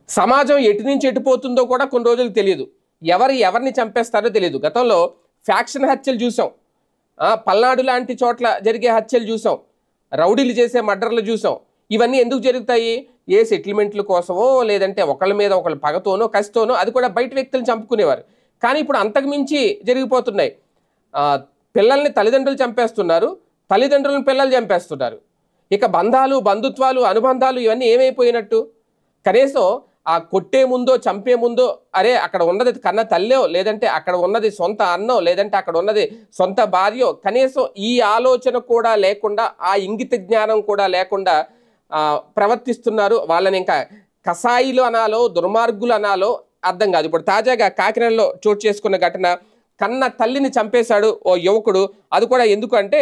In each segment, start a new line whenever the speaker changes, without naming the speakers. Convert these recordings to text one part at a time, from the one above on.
సమాజం ఎటు నుంచి ఎటుపోతుందో కూడా కొన్ని రోజులు తెలియదు. ఎవరిని చంపేస్తారో తెలియదు. గతంలో ఫ్యాక్షన్ హత్యలు చూసాం, పల్నాడు లాంటి చోట్ల జరిగే హత్యలు చూసాం, రౌడీలు చేసే మర్డర్లు చూసాం. ఇవన్నీ ఎందుకు జరుగుతాయి? ఏ సెటిల్మెంట్ల కోసమో, లేదంటే ఒకళ్ళ మీద ఒకళ్ళ పగతోనో కసితోనో, అది కూడా బయట వ్యక్తులను చంపుకునేవారు. కానీ ఇప్పుడు అంతకు మించి జరిగిపోతున్నాయి. పిల్లల్ని తల్లిదండ్రులు చంపేస్తున్నారు, తల్లిదండ్రులను పిల్లలు చంపేస్తున్నారు. ఇక బంధాలు, బంధుత్వాలు, అనుబంధాలు ఇవన్నీ ఏమైపోయినట్టు? కనీసం ఆ కొట్టే ముందో చంపే ముందో అరే అక్కడ ఉన్నది కన్న తల్లో, లేదంటే అక్కడ ఉన్నది సొంత అన్నో, లేదంటే అక్కడ ఉన్నది సొంత భార్యో, కనీసం ఈ ఆలోచన కూడా లేకుండా, ఆ ఇంగిత జ్ఞానం కూడా లేకుండా ప్రవర్తిస్తున్నారు. వాళ్ళని ఇంకా కసాయిలు అనాలో, దుర్మార్గులు అనాలో అర్థం కాదు. ఇప్పుడు తాజాగా కాకినాడలో చోటు చేసుకున్న ఘటన, కన్న తల్లిని చంపేశాడు ఓ యువకుడు. అది కూడా ఎందుకు అంటే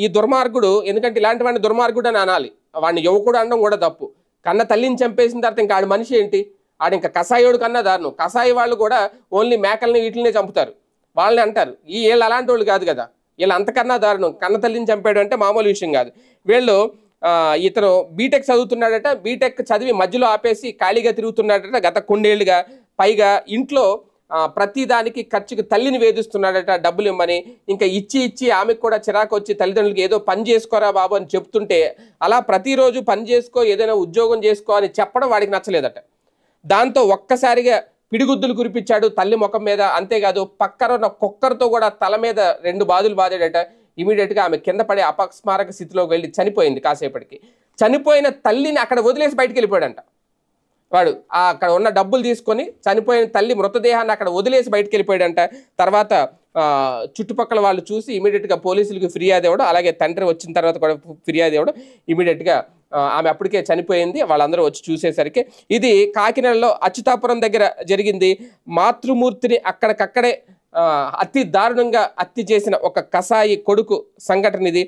ఈ దుర్మార్గుడు, ఎందుకంటే ఇలాంటి వాడిని దుర్మార్గుడు అని అనాలి, వాడిని యువకుడు అనడం కూడా తప్పు. కన్న తల్లిని చంపేసిన తర్వాత ఇంకా ఆడు మనిషి ఏంటి? ఆడు ఇంకా కసాయోడు కన్నా దారుణం. కసాయి వాళ్ళు కూడా ఓన్లీ మేకల్ని వీటినే చంపుతారు, వాళ్ళని అంటారు. వీళ్ళు అలాంటి వాళ్ళు కాదు కదా, వీళ్ళు అంతకన్నా దారుణం. కన్న తల్లిని చంపాడు అంటే మామూలు విషయం కాదు. వీళ్ళు ఇతను బీటెక్ చదువుతున్నాడట, బీటెక్ చదివి మధ్యలో ఆపేసి ఖాళీగా తిరుగుతున్నాడట గత కొన్నేళ్లుగా. పైగా ఇంట్లో ప్రతి దానికి ఖర్చుకి తల్లిని వేధిస్తున్నాడట డబ్బులు ఇమ్మని. ఇంకా ఇచ్చి ఆమెకు కూడా చిరాకు వచ్చి తల్లిదండ్రులకి ఏదో పని చేసుకోరా బాబు అని చెప్తుంటే, అలా ప్రతిరోజు పని చేసుకో, ఏదైనా ఉద్యోగం చేసుకో అని చెప్పడం వాడికి నచ్చలేదట. దాంతో ఒక్కసారిగా పిడిగుద్దులు కురిపించాడు తల్లి ముఖం మీద. అంతేకాదు పక్కన ఉన్న కుక్కర్తో కూడా తల మీద 2 బాదులు బాదాడట. ఇమీడియట్గా ఆమె కింద పడే అపస్మారక స్థితిలోకి వెళ్ళి చనిపోయింది. కాసేపటికి చనిపోయిన తల్లిని అక్కడ వదిలేసి బయటికి వెళ్ళిపోయాడంట వాడు. అక్కడ ఉన్న డబ్బులు తీసుకొని చనిపోయిన తల్లి మృతదేహాన్ని అక్కడ వదిలేసి బయటకు వెళ్ళిపోయాడంట. తర్వాత చుట్టుపక్కల వాళ్ళు చూసి ఇమీడియట్గా పోలీసులకు ఫిర్యాదు ఇవ్వడం, అలాగే తండ్రి వచ్చిన తర్వాత కూడా ఫిర్యాదు ఇవ్వడం. ఇమీడియట్గా ఆమె అప్పటికే చనిపోయింది. వాళ్ళందరూ వచ్చి చూసేసరికి ఇది కాకినాడలో అచ్యుతాపురం దగ్గర జరిగింది. మాతృమూర్తిని అక్కడికక్కడే అతి దారుణంగా హత్య చేసిన ఒక కసాయి కొడుకు సంఘటన ఇది.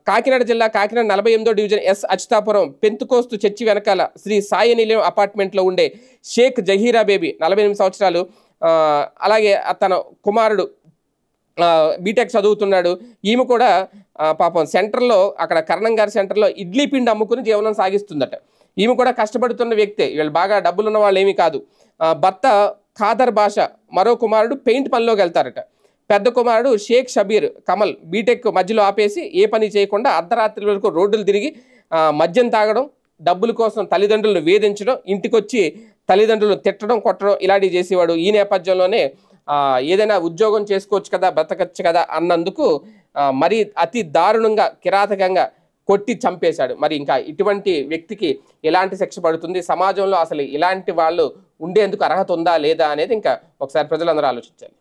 కాకినాడ జిల్లా కాకినాడ 48వ division S Achyutapuram Pentecost church వెనకాల శ్రీ సాయి నిలయం అపార్ట్మెంట్లో ఉండే షేక్ జహీరా బేబీ 48 సంవత్సరాలు. అలాగే తన కుమారుడు బీటెక్ చదువుతున్నాడు. ఈమె కూడా పాపం సెంటర్లో, అక్కడ కరణం గారి సెంటర్లో ఇడ్లీ పిండి అమ్ముకుని జీవనం సాగిస్తుందట. ఈమె కూడా కష్టపడుతున్న వ్యక్తే, వీళ్ళు బాగా డబ్బులున్న వాళ్ళు ఏమీ కాదు. భర్త ఖాదర్ బాషా, మరో కుమారుడు పెయింట్ పనిలోకి వెళ్తారట. పెద్ద కుమారుడు షేక్ షబీర్ కమల్ బీటెక్ మధ్యలో ఆపేసి ఏ పని చేయకుండా అర్ధరాత్రి వరకు రోడ్డులు తిరిగి మద్యం తాగడం, డబ్బుల కోసం తల్లిదండ్రులను వేధించడం, ఇంటికొచ్చి తల్లిదండ్రులను తిట్టడం, కొట్టడం ఇలాంటివి చేసేవాడు. ఈ నేపథ్యంలోనే ఏదైనా ఉద్యోగం చేసుకోవచ్చు కదా, బ్రతకచ్చు కదా అన్నందుకు మరి అతి దారుణంగా కిరాతకంగా కొట్టి చంపేశాడు. మరి ఇంకా ఇటువంటి వ్యక్తికి ఎలాంటి శిక్ష పడుతుంది? సమాజంలో అసలు ఇలాంటి వాళ్ళు ఉండేందుకు అర్హత ఉందా లేదా అనేది ఇంకా ఒకసారి ప్రజలందరూ ఆలోచించాలి.